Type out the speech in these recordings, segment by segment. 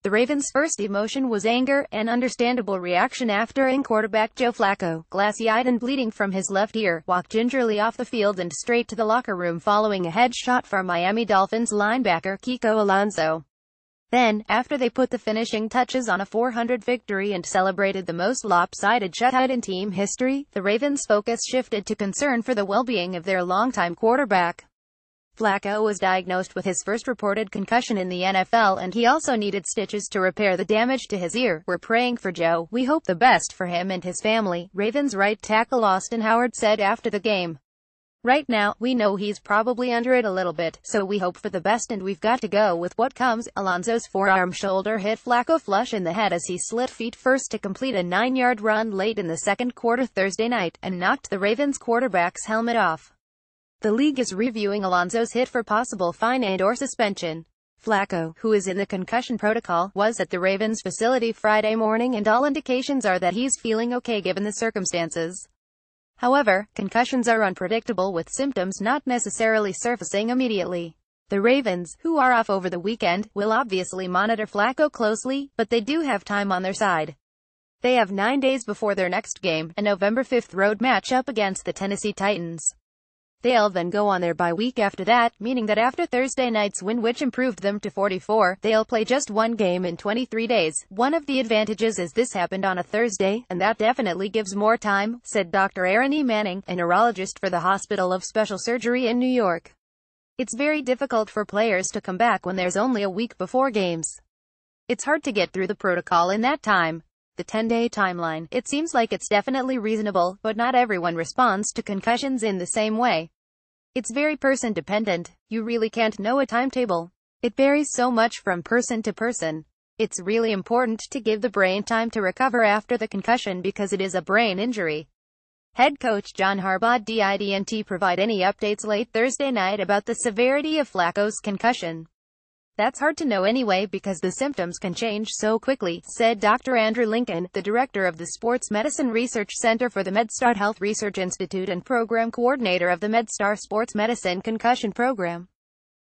The Ravens' first emotion was anger, an understandable reaction after quarterback Joe Flacco, glassy-eyed and bleeding from his left ear, walked gingerly off the field and straight to the locker room following a headshot from Miami Dolphins linebacker Kiko Alonso. Then, after they put the finishing touches on a 400 victory and celebrated the most lopsided shutout in team history, the Ravens' focus shifted to concern for the well-being of their longtime quarterback. Flacco was diagnosed with his first reported concussion in the NFL, and he also needed stitches to repair the damage to his ear. "We're praying for Joe. We hope the best for him and his family," Ravens right tackle Austin Howard said after the game. "Right now, we know he's probably under it a little bit, so we hope for the best and we've got to go with what comes." Alonso's forearm shoulder hit Flacco flush in the head as he slid feet first to complete a 9-yard run late in the second quarter Thursday night, and knocked the Ravens quarterback's helmet off. The league is reviewing Alonso's hit for possible fine and/or suspension. Flacco, who is in the concussion protocol, was at the Ravens facility Friday morning, and all indications are that he's feeling okay given the circumstances. However, concussions are unpredictable, with symptoms not necessarily surfacing immediately. The Ravens, who are off over the weekend, will obviously monitor Flacco closely, but they do have time on their side. They have 9 days before their next game, a November 5th road matchup against the Tennessee Titans. They'll then go on their bye week after that, meaning that after Thursday night's win, which improved them to 44, they'll play just one game in 23 days. "One of the advantages is this happened on a Thursday, and that definitely gives more time," said Dr. Aaron E. Manning, a neurologist for the Hospital of Special Surgery in New York. "It's very difficult for players to come back when there's only a week before games. It's hard to get through the protocol in that time. The 10-day timeline, it seems like it's definitely reasonable, but not everyone responds to concussions in the same way. It's very person-dependent. You really can't know a timetable. It varies so much from person to person. It's really important to give the brain time to recover after the concussion because it is a brain injury." Head coach John Harbaugh didn't provide any updates late Thursday night about the severity of Flacco's concussion. "That's hard to know anyway because the symptoms can change so quickly," said Dr. Andrew Lincoln, the director of the Sports Medicine Research Center for the MedStar Health Research Institute and program coordinator of the MedStar Sports Medicine Concussion Program.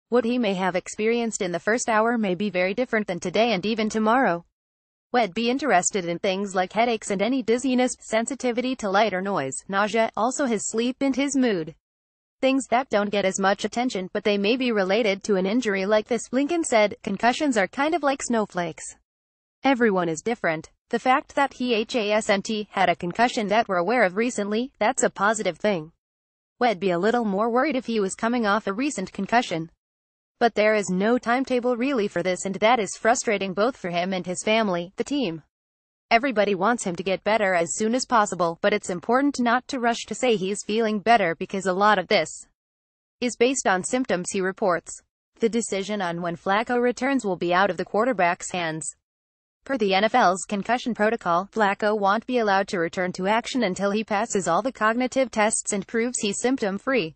"What he may have experienced in the first hour may be very different than today and even tomorrow. We'd be interested in things like headaches and any dizziness, sensitivity to light or noise, nausea, also his sleep and his mood. Things that don't get as much attention, but they may be related to an injury like this," Lincoln said. "Concussions are kind of like snowflakes. Everyone is different. The fact that he had a concussion that we're aware of recently, that's a positive thing. We'd be a little more worried if he was coming off a recent concussion. But there is no timetable really for this, and that is frustrating both for him and his family, the team. Everybody wants him to get better as soon as possible, but it's important not to rush to say he's feeling better because a lot of this is based on symptoms," he reports. The decision on when Flacco returns will be out of the quarterback's hands. Per the NFL's concussion protocol, Flacco won't be allowed to return to action until he passes all the cognitive tests and proves he's symptom-free.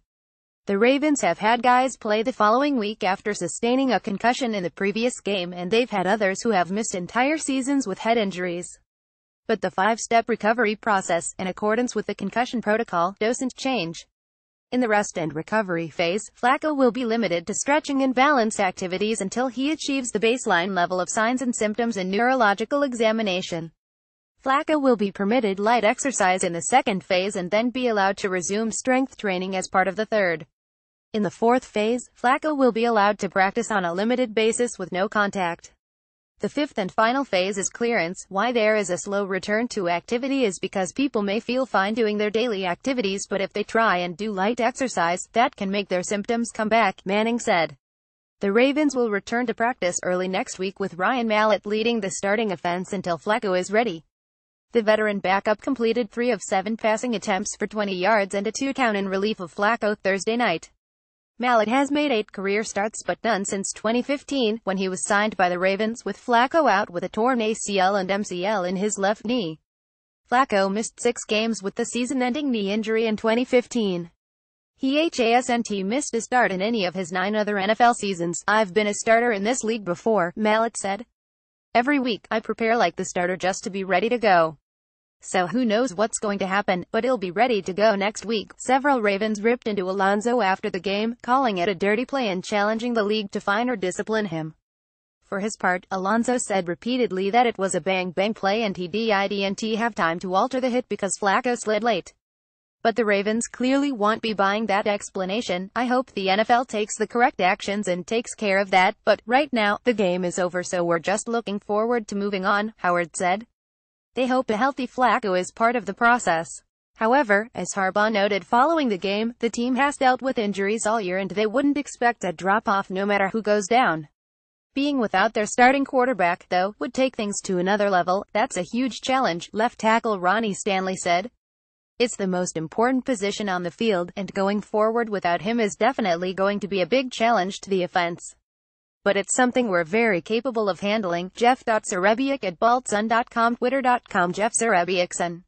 The Ravens have had guys play the following week after sustaining a concussion in the previous game, and they've had others who have missed entire seasons with head injuries. But the 5-step recovery process, in accordance with the concussion protocol, doesn't change. In the rest and recovery phase, Flacco will be limited to stretching and balance activities until he achieves the baseline level of signs and symptoms and neurological examination. Flacco will be permitted light exercise in the second phase and then be allowed to resume strength training as part of the third. In the fourth phase, Flacco will be allowed to practice on a limited basis with no contact. The fifth and final phase is clearance. Why there is a slow return to activity is because people may feel fine doing their daily activities, but if they try and do light exercise, that can make their symptoms come back, Manning said. The Ravens will return to practice early next week with Ryan Mallett leading the starting offense until Flacco is ready. The veteran backup completed 3 of 7 passing attempts for 20 yards and a 2-count in relief of Flacco Thursday night. Mallett has made 8 career starts but none since 2015, when he was signed by the Ravens, with Flacco out with a torn ACL and MCL in his left knee. Flacco missed 6 games with the season-ending knee injury in 2015. He hasn't missed a start in any of his 9 other NFL seasons. "I've been a starter in this league before," Mallett said. "Every week, I prepare like the starter just to be ready to go. So who knows what's going to happen, but he'll be ready to go next week." Several Ravens ripped into Alonso after the game, calling it a dirty play and challenging the league to fine or discipline him. For his part, Alonso said repeatedly that it was a bang-bang play and he didn't have time to alter the hit because Flacco slid late. But the Ravens clearly won't be buying that explanation. I hope the NFL takes the correct actions and takes care of that, but right now, the game is over so we're just looking forward to moving on, Howard said. They hope a healthy Flacco is part of the process. However, as Harbaugh noted following the game, the team has dealt with injuries all year and they wouldn't expect a drop-off no matter who goes down. Being without their starting quarterback, though, would take things to another level. That's a huge challenge, left tackle Ronnie Stanley said. It's the most important position on the field, and going forward without him is definitely going to be a big challenge to the offense. But it's something we're very capable of handling. Jeff.Zarabiak at baltsun.com, twitter.com Jeff Zarabiakson.